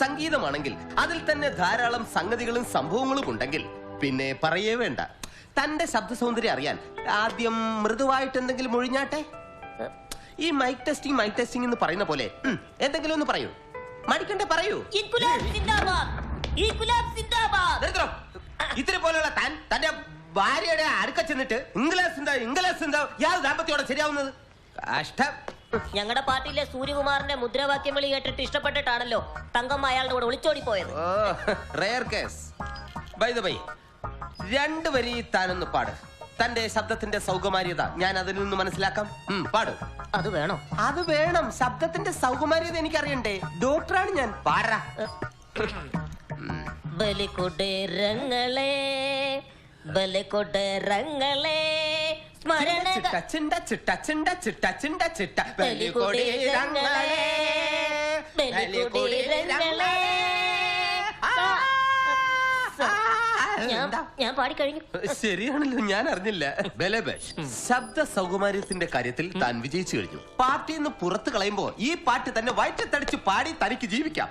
സംഗീതമാണെങ്കിൽ അതിൽ തന്നെ ധാരാളം സംഗതികളും സംഭവങ്ങളും ഉണ്ടെങ്കിൽ പിന്നെ പറയേ വേണ്ട. തന്റെ ശബ്ദ സൗന്ദര്യം അറിയാൻ ആദ്യം മൃദുവായിട്ട് എന്തെങ്കിലും ഒഴിഞ്ഞാട്ടെ. ഈ മൈക്ക് ടെസ്റ്റിംഗ് എന്ന് പറയുന്ന പോലെ എന്തെങ്കിലും ഒന്ന് പറയൂ. മടിക്കണ്ടേ, പറയൂ. ഇത്തിരി പോലെയുള്ള താൻ തന്റെ ഭാര്യയുടെ അടുക്ക ചെന്നിട്ട് ഇംഗ്ലീഷ് ദാമ്പത്യോടെ ശരിയാവുന്നത് കഷ്ടം. ഞങ്ങളുടെ പാർട്ടിയിലെ സൂര്യകുമാറിന്റെ മുദ്രാവാക്യം വിളി കേട്ടിട്ട് ഇഷ്ടപ്പെട്ടിട്ടാണല്ലോ തങ്കമ്മ അയാളുടെ കൂടെ ഒളിച്ചോടി പോയത്. Rare case. By the by, രണ്ടു വരി താനൊന്ന് പാട്. തന്റെ ശബ്ദത്തിന്റെ സൗകുമാര്യത ഞാൻ അതിൽ നിന്ന് മനസ്സിലാക്കാം. പാട്. അത് വേണോ? അത് വേണം. ശബ്ദത്തിന്റെ സൗകുമാര്യത എനിക്കറിയണ്ടേ. ഡോക്ടറാണ് ഞാൻ. പാടാ. ബലികൊടേരങ്ങളെ ബലികൊടേരങ്ങളെ ഞാൻ പാടിക്കഴിഞ്ഞു. ശരിയാണല്ലോ, ഞാൻ അറിഞ്ഞില്ല. ശബ്ദ സൗകുമാര്യത്തിന്റെ കാര്യത്തിൽ താൻ വിജയിച്ചു കഴിഞ്ഞു. പാർട്ടിയിൽ നിന്ന് പുറത്തു കളയുമ്പോ ഈ പാട്ട് തന്നെ വയറ്റത്തടിച്ച് പാടി തനിക്ക് ജീവിക്കാം.